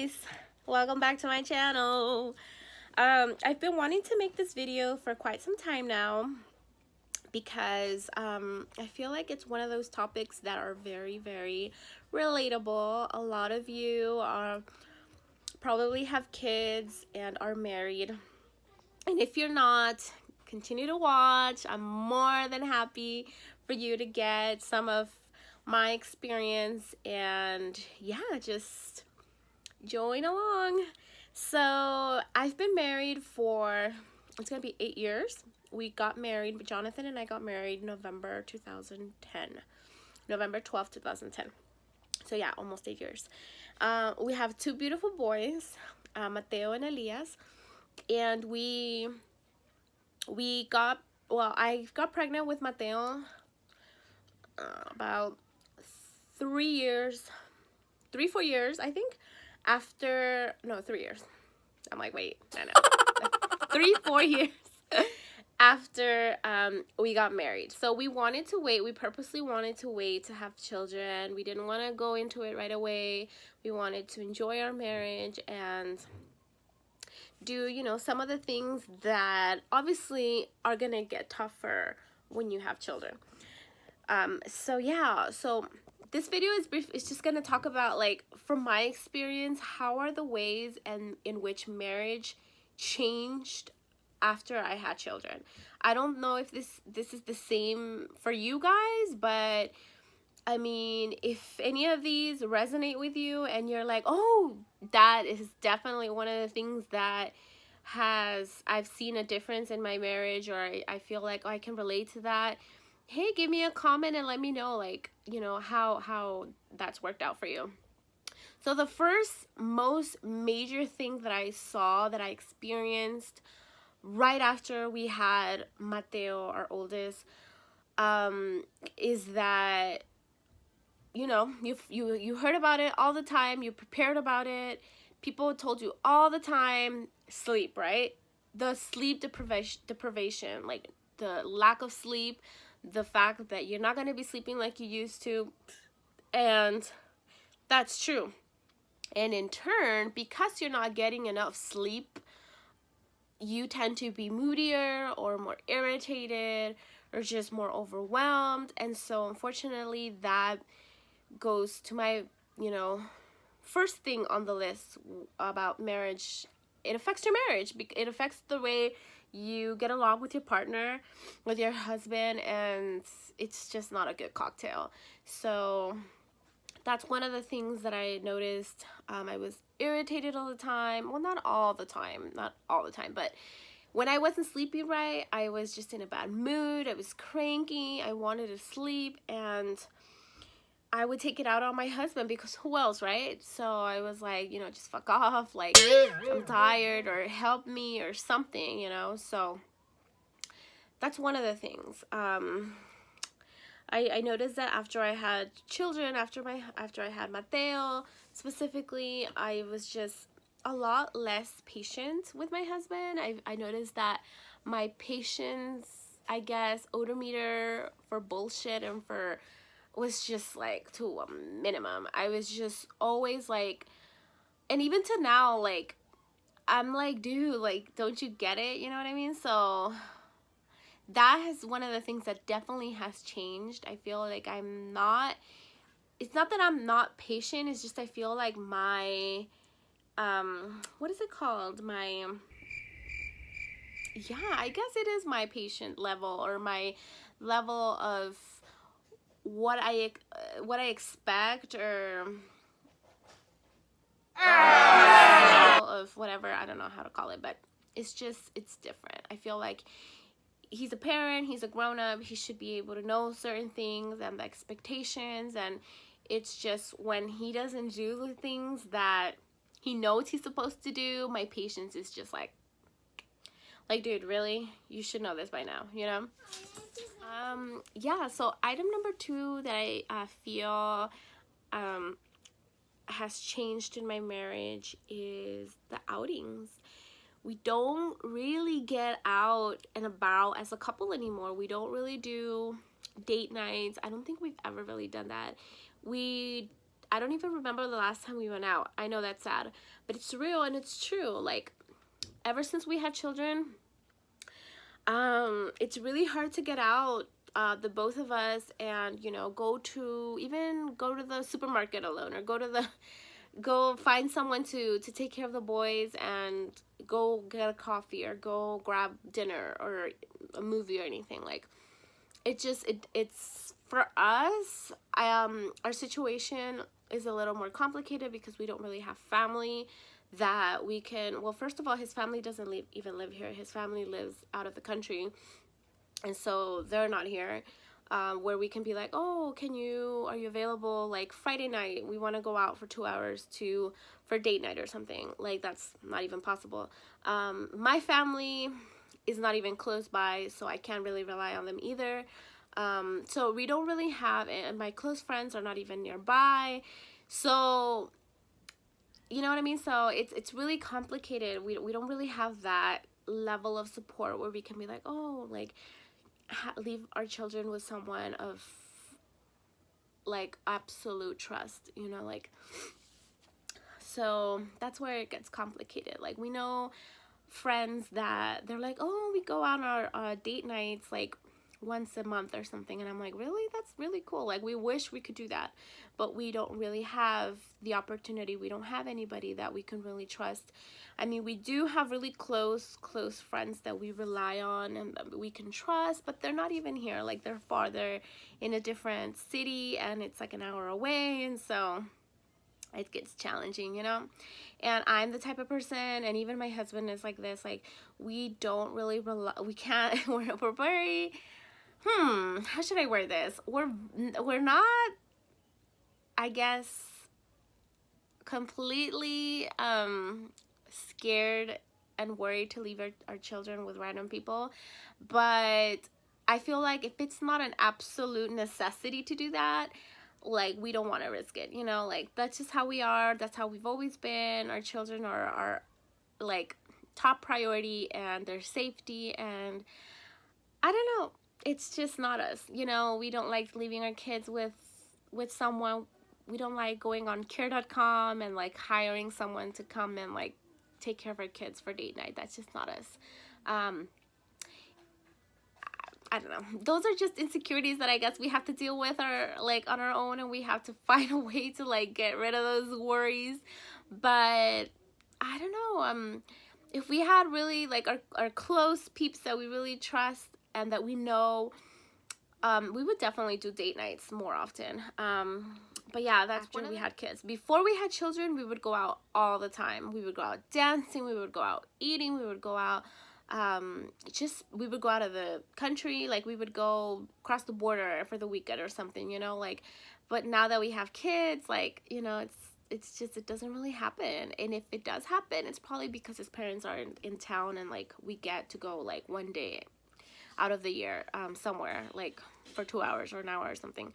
guys, welcome back to my channel. I've been wanting to make this video for quite some time now because I feel like it's one of those topics that are very relatable. A lot of you probably have kids and are married, and if you're not, continue to watch. I'm more than happy for you to get some of my experience, and yeah, just join along. So I've been married for, it's gonna be 8 years. We got married, Jonathan and I got married November 2010, November 12th 2010. So yeah, almost 8 years. We have two beautiful boys, Mateo and Elias, and I got pregnant with Mateo about 4 years, I think, after, no, 3 years. I'm like, wait, no. 4 years after we got married. So we wanted to wait. We purposely wanted to wait to have children. We didn't want to go into it right away. We wanted to enjoy our marriage and do, some of the things that obviously are gonna get tougher when you have children. So yeah, so this video is brief. It's just gonna talk about, like, from my experience, how are the ways and in which marriage changed after I had children. I don't know if this is the same for you guys, but I mean, if any of these resonate with you and you're like, oh, that is definitely one of the things that I've seen a difference in my marriage, or I feel like, oh, I can relate to that, hey, give me a comment and let me know, like, how that's worked out for you. So the first most major thing that I saw, that I experienced right after we had Mateo, our oldest, is that, you heard about it all the time, you prepared about it, people told you all the time, sleep, right? The sleep deprivation, like the lack of sleep, the fact that you're not going to be sleeping like you used to, and that's true. And in turn, because you're not getting enough sleep, you tend to be moodier or more irritated or just more overwhelmed. And so unfortunately, that goes to my, first thing on the list about marriage. It affects your marriage. It affects the way you get along with your partner, with your husband, and it's just not a good cocktail. So that's one of the things that I noticed. I was irritated all the time. Well, not all the time, but when I wasn't sleeping right, I was just in a bad mood. I was cranky. I wanted to sleep, and I would take it out on my husband, because who else, right? So I was like, just fuck off, like, I'm tired, or help me or something, so that's one of the things. I noticed that after I had children, after I had Mateo specifically, I was just a lot less patient with my husband. I noticed that my patience, I guess, odometer for bullshit and for was just like to a minimum. I was just always like, and even to now, like, I'm like, dude, like, don't you get it? You know what I mean? So that is one of the things that definitely has changed. I feel like it's not that I'm not patient, it's just I feel like my, what is it called? Yeah, I guess it is my patient level, or my level of what I expect, or of whatever, I don't know how to call it, but it's different. I feel like he's a parent, he's a grown-up, he should be able to know certain things and the expectations, and it's just when he doesn't do the things that he knows he's supposed to do, my patience is just like, dude, really? You should know this by now, Yeah, so item number 2 that I feel has changed in my marriage is the outings. We don't really get out and about as a couple anymore. We don't really do date nights. I don't think we've ever really done that. I don't even remember the last time we went out. I know that's sad, but it's real and it's true. Like, ever since we had children, it's really hard to get out, the both of us, and you know, go to the supermarket alone, or go find someone to take care of the boys, and go get a coffee, or go grab dinner, or a movie, or anything. Like, it's for us, our situation is a little more complicated because we don't really have family that we can, well, first of all, his family doesn't even live here. His family lives out of the country, and so they're not here, where we can be like, oh, are you available like Friday night? We want to go out for 2 hours for date night or something. Like, that's not even possible. My family is not even close by, so I can't really rely on them either. So we don't really have, and my close friends are not even nearby. So, you know what I mean? So it's really complicated. We don't really have that level of support where we can be like, oh, like, leave our children with someone of like absolute trust, you know, like. So that's where it gets complicated. Like, we know friends that they're like, oh, we go on our date nights like once a month or something, and I'm like, really? That's really cool. Like, we wish we could do that, but we don't really have the opportunity. We don't have anybody that we can really trust. I mean, we do have really close friends that we rely on and that we can trust, but they're not even here. Like, they're farther in a different city, and it's like an hour away, and so it gets challenging, you know. And I'm the type of person, and even my husband is like this, like, we don't really rely, we can't, we're very, how should I word this? We're not, I guess, completely scared and worried to leave our children with random people, but I feel like if it's not an absolute necessity to do that, like, we don't want to risk it, you know. Like, that's just how we are. That's how we've always been. Our children are like top priority, and their safety, and I don't know, it's just not us, you know. We don't like leaving our kids with someone. We don't like going on care.com and like hiring someone to come and like take care of our kids for date night. That's just not us. I don't know. Those are just insecurities that I guess we have to deal with on our own, and we have to find a way to like get rid of those worries. But I don't know. If we had really like our close peeps that we really trust and that we know, we would definitely do date nights more often. But yeah, that's when we had kids. Before we had children, we would go out all the time. We would go out dancing, we would go out eating, we would go out, we would go out of the country, like we would go cross the border for the weekend or something, you know, like. But now that we have kids, like, you know, it's just, it doesn't really happen. And if it does happen, it's probably because his parents are in town, and like we get to go like one day out of the year, somewhere like for 2 hours or an hour or something.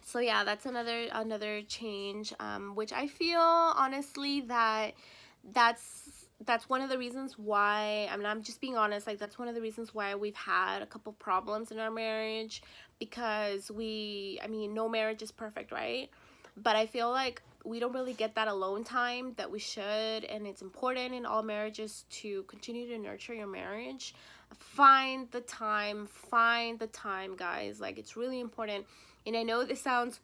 So yeah, that's another change, which I feel honestly that's one of the reasons why, I mean, I'm just being honest, like that's one of the reasons why we've had a couple problems in our marriage, because I mean, no marriage is perfect, right? But I feel like we don't really get that alone time that we should, and it's important in all marriages to continue to nurture your marriage. Find the time, guys. Like, it's really important. And I know this sounds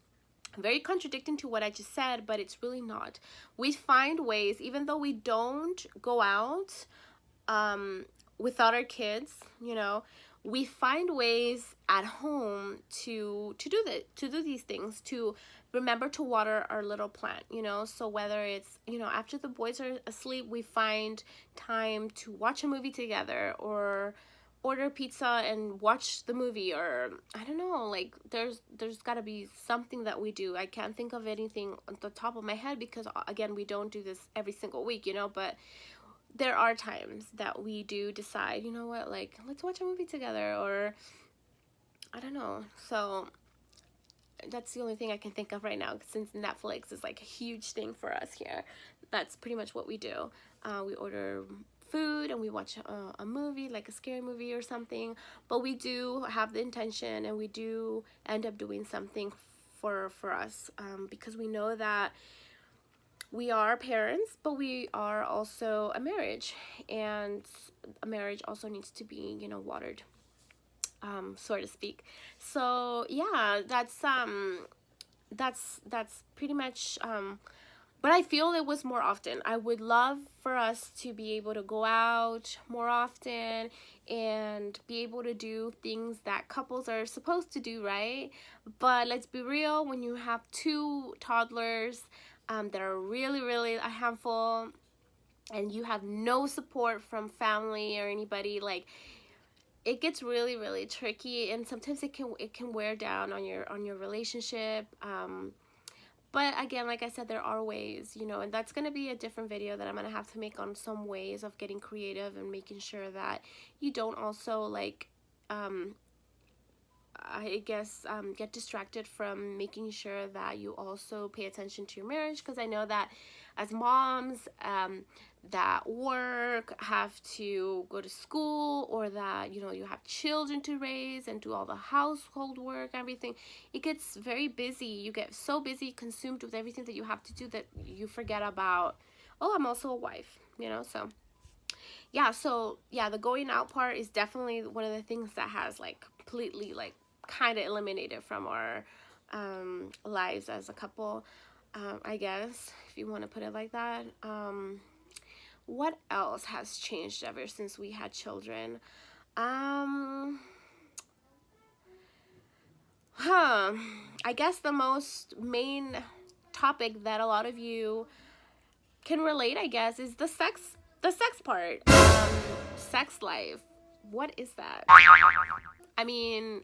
very contradicting to what I just said, but it's really not. We find ways, even though we don't go out without our kids, you know, we find ways at home to do these things, to remember to water our little plant, you know. So whether it's, you know, after the boys are asleep, we find time to watch a movie together, or order pizza and watch the movie, or I don't know, like there's got to be something that we do. I can't think of anything on the top of my head because, again, we don't do this every single week, you know, but there are times that we do decide, you know what, like, let's watch a movie together, or I don't know. So that's the only thing I can think of right now, since Netflix is like a huge thing for us here. That's pretty much what we do. We order food and we watch a movie, like a scary movie or something, but we do have the intention, and we do end up doing something for us, because we know that we are parents, but we are also a marriage, and a marriage also needs to be, you know, watered, so to speak. So yeah, that's pretty much, but I feel it was more often. I would love for us to be able to go out more often and be able to do things that couples are supposed to do, right? But let's be real, when you have two toddlers that are really, really a handful, and you have no support from family or anybody, like, it gets really, really tricky, and sometimes it can wear down on your relationship. But again, like I said, there are ways, you know, and that's going to be a different video that I'm going to have to make on some ways of getting creative and making sure that you don't also, like, I guess, get distracted from making sure that you also pay attention to your marriage, because I know that as moms, that work, have to go to school, or that, you know, you have children to raise and do all the household work, everything, it gets very busy. You get so busy, consumed with everything that you have to do, that you forget about, oh, I'm also a wife, you know. So yeah, the going out part is definitely one of the things that has, like, completely, like, kind of eliminated from our lives as a couple, I guess, if you want to put it like that. What else has changed ever since we had children? I guess the most main topic that a lot of you can relate, I guess, is the sex part. Sex life. What is that? I mean,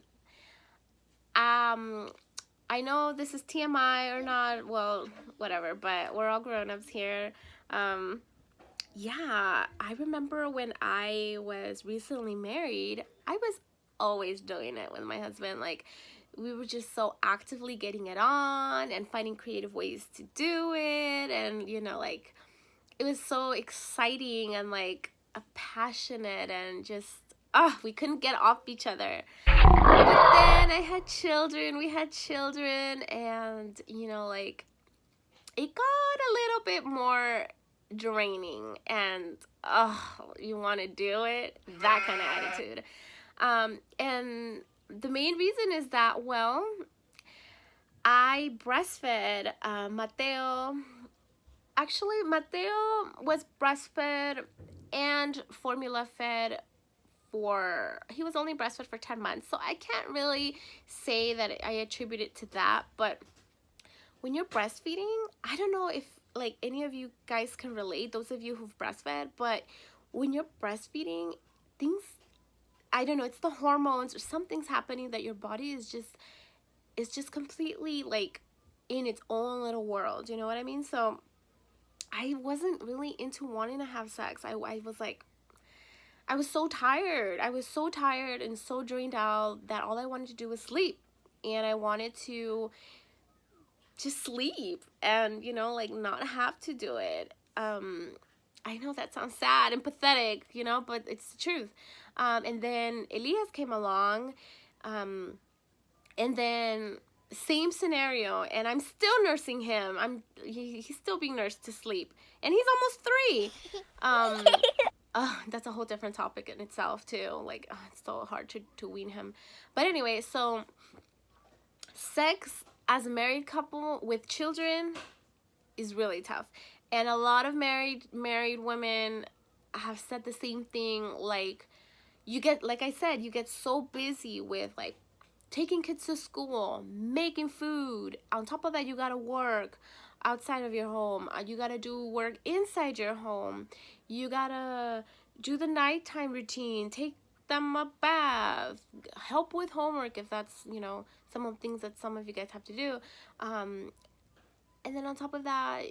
I know this is TMI or not, well, whatever, but we're all grown-ups here. Yeah, I remember when I was recently married, I was always doing it with my husband. Like, we were just so actively getting it on and finding creative ways to do it. And, you know, like, it was so exciting and, like, passionate, and just, we couldn't get off each other. But then I had children, we had children, and, you know, like, it got a little bit more draining, and you want to do it, that kind of attitude. And the main reason is that, well, I breastfed Mateo. Actually, Mateo was breastfed and formula fed he was only breastfed for 10 months, so I can't really say that I attribute it to that. But when you're breastfeeding, I don't know if, like, any of you guys can relate, those of you who've breastfed, but when you're breastfeeding, things, I don't know, it's the hormones or something's happening that your body is just completely, like, in its own little world, you know what I mean? So I wasn't really into wanting to have sex. I was like, I was so tired. I was so tired and so drained out that all I wanted to do was sleep. And I wanted to just sleep and, you know, like, not have to do it. I know that sounds sad and pathetic, you know, but it's the truth. And then Elias came along, and then same scenario, and I'm still nursing him. He's still being nursed to sleep, and he's almost 3. That's a whole different topic in itself too. Like, it's so hard to wean him. But anyway, so sex as a married couple with children is really tough, and a lot of married women have said the same thing. Like, you get, like I said, you get so busy with, like, taking kids to school, making food. On top of that, you gotta work outside of your home. You gotta do work inside your home. You gotta do the nighttime routine, take them a bath, help with homework if that's, you know, some of the things that some of you guys have to do. And then on top of that,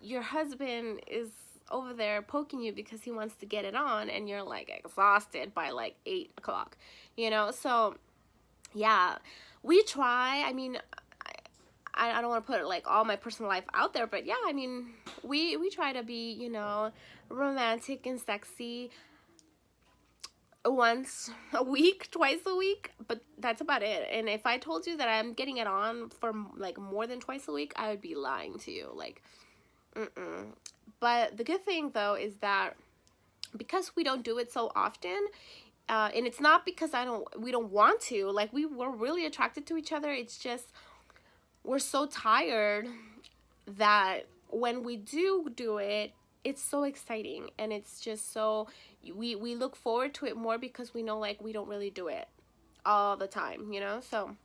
your husband is over there poking you because he wants to get it on, and you're, like, exhausted by, like, 8 o'clock, you know? So yeah, we try. I mean, I don't want to put, like, all my personal life out there, but yeah, I mean, we try to be, you know, romantic and sexy. once a week, twice a week, but that's about it. And if I told you that I'm getting it on for like more than twice a week, I would be lying to you. Like, mm-mm. But the good thing though is that because we don't do it so often, and it's not because we don't want to, like we're really attracted to each other. It's just we're so tired that when we do it, it's so exciting, and it's just so we look forward to it more because we know like we don't really do it all the time, you know. So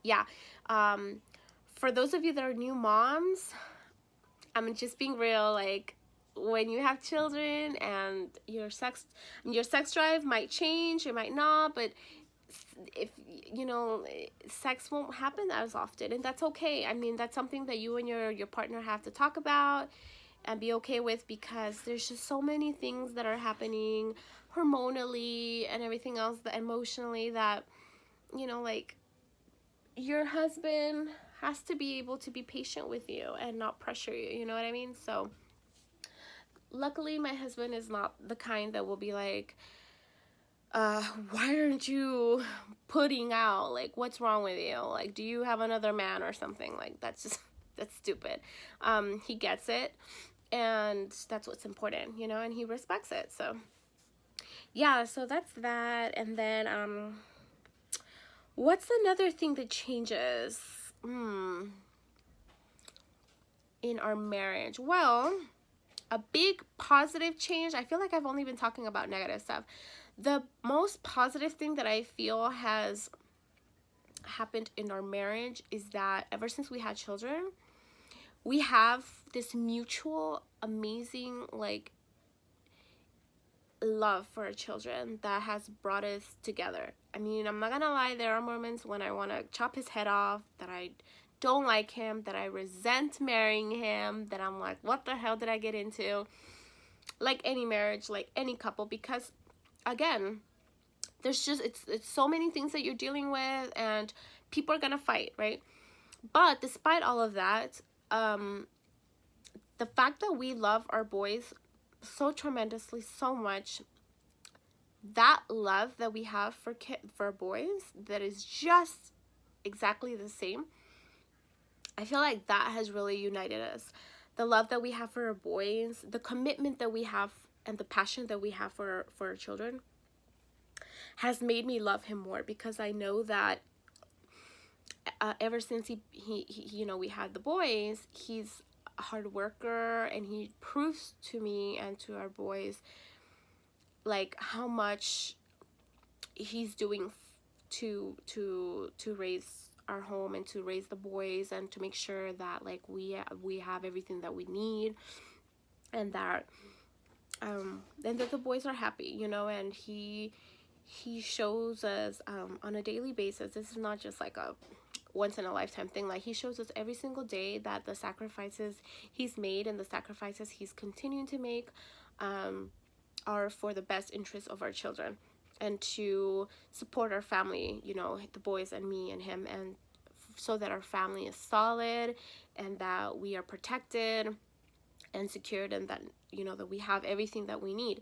yeah, for those of you that are new moms, I'm just being real. Like, when you have children and your sex drive might change, it might not, but if you know, sex won't happen as often, and that's okay. I mean, that's something that you and your partner have to talk about and be okay with, because there's just so many things that are happening hormonally and everything else, that emotionally, that, you know, like, your husband has to be able to be patient with you and not pressure you, you know what I mean? So luckily my husband is not the kind that will be like, why aren't you putting out? Like, what's wrong with you? Like, do you have another man or something? Like, that's just, that's stupid. He gets it, and that's what's important, you know, and he respects it. So yeah, so that's that. And then what's another thing that changes in our marriage? Well, a big positive change, I feel like I've only been talking about negative stuff. The most positive thing that I feel has happened in our marriage is that ever since we had children, we have this mutual amazing like love for our children that has brought us together. I mean, I'm not gonna lie, there are moments when I want to chop his head off, that I don't like him, that I resent marrying him, that I'm like, what the hell did I get into? Like any marriage, like any couple, because again, there's just, it's so many things that you're dealing with, and people are gonna fight, right? But despite all of that, the fact that we love our boys so tremendously, so much, that love that we have for boys, that is just exactly the same, I feel like that has really united us. The love that we have for our boys, the commitment that we have, and the passion that we have for our children has made me love him more, because I know that ever since he you know, we had the boys, he's a hard worker, and he proves to me and to our boys like how much he's doing to raise our home, and to raise the boys, and to make sure that like we have everything that we need, and that and that the boys are happy, you know. And he shows us on a daily basis. This is not just like a once in a lifetime thing. Like, he shows us every single day that the sacrifices he's made, and the sacrifices he's continuing to make, are for the best interest of our children, and to support our family, you know, the boys and me and him, and so that our family is solid, and that we are protected and secured, and that, you know, that we have everything that we need.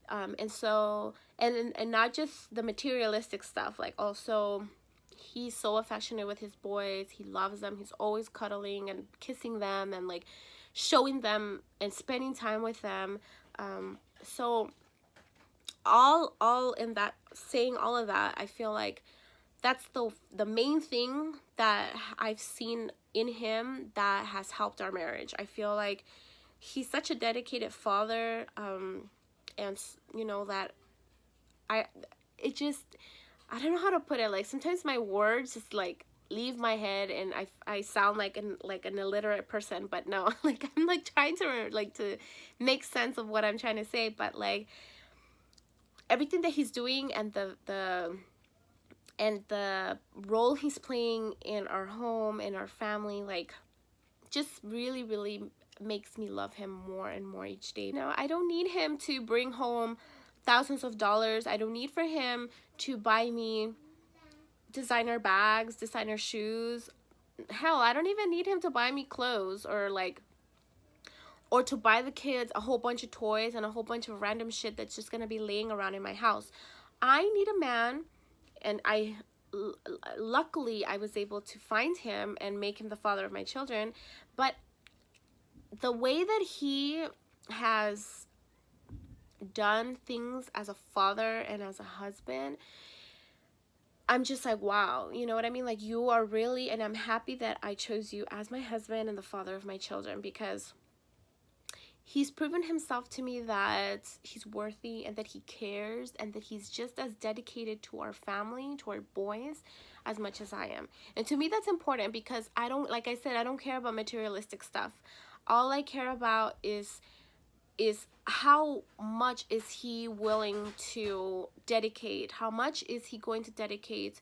And so, and not just the materialistic stuff, like also he's so affectionate with his boys. He loves them. He's always cuddling and kissing them, and like showing them and spending time with them. So all in that, saying all of that, I feel like that's the main thing that I've seen in him that has helped our marriage. I feel like he's such a dedicated father, and you know, that I don't know how to put it. Like, sometimes my words just like leave my head, and I sound like an illiterate person, but no, like I'm like trying to like to make sense of what I'm trying to say. But like everything that he's doing, and the role he's playing in our home, in our family, like just really, really makes me love him more and more each day. You know, I don't need him to bring home thousands of dollars. I don't need for him to buy me designer bags, designer shoes. Hell, I don't even need him to buy me clothes, or to buy the kids a whole bunch of toys and a whole bunch of random shit that's just gonna be laying around in my house. I need a man, and luckily I was able to find him and make him the father of my children. But the way that he has done things as a father and as a husband, I'm just like, wow, you know what I mean? Like, you are really, and I'm happy that I chose you as my husband and the father of my children, because he's proven himself to me that he's worthy and that he cares and that he's just as dedicated to our family, to our boys, as much as I am. And to me, that's important, because I don't, like I said, I don't care about materialistic stuff. All I care about is how much is he willing to dedicate, how much is he going to dedicate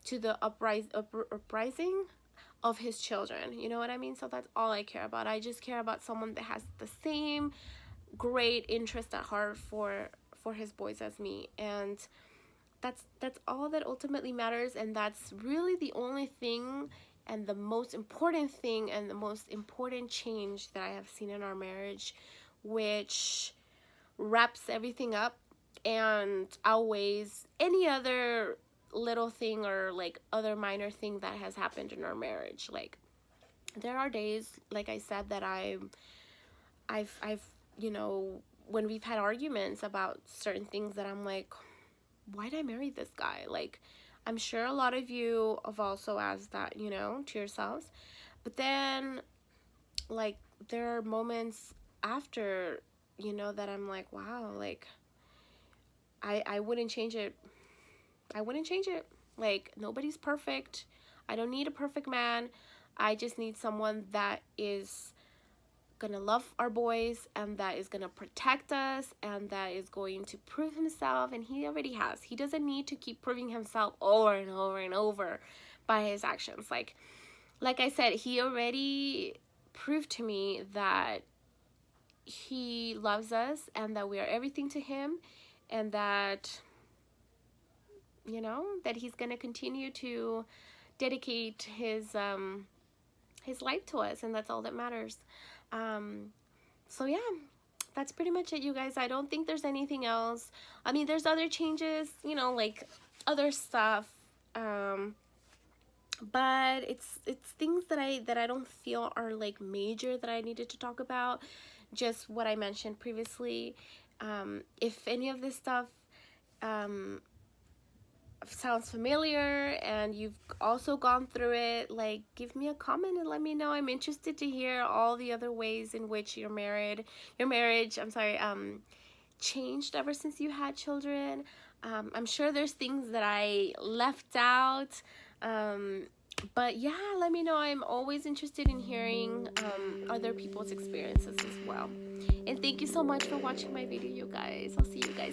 to the uprising of his children. You know what I mean? So that's all I care about. I just care about someone that has the same great interest at heart for his boys as me. And that's all that ultimately matters, and that's really the only thing and the most important thing and the most important change that I have seen in our marriage, which wraps everything up and outweighs any other little thing or like other minor thing that has happened in our marriage. Like, there are days, like I said, that I've you know, when we've had arguments about certain things, that I'm like, why did I marry this guy? Like, I'm sure a lot of you have also asked that, you know, to yourselves. But then, like, there are moments after, you know, that I'm like, wow, like, I wouldn't change it. I wouldn't change it. Like, nobody's perfect. I don't need a perfect man. I just need someone that is gonna love our boys and that is gonna protect us and that is going to prove himself, and he already has. He doesn't need to keep proving himself over and over and over by his actions. Like I said, he already proved to me that he loves us and that we are everything to him, and that, you know, that he's gonna continue to dedicate his life to us, and that's all that matters. So yeah, that's pretty much it, you guys. I don't think there's anything else. I mean, there's other changes, you know, like other stuff, but it's things that I don't feel are like major that I needed to talk about. Just what I mentioned previously. If any of this stuff sounds familiar and you've also gone through it, like, give me a comment and let me know. I'm interested to hear all the other ways in which your marriage, changed ever since you had children. I'm sure there's things that I left out, but yeah, let me know. I'm always interested in hearing other people's experiences as well. And thank you so much for watching my video, you guys. I'll see you guys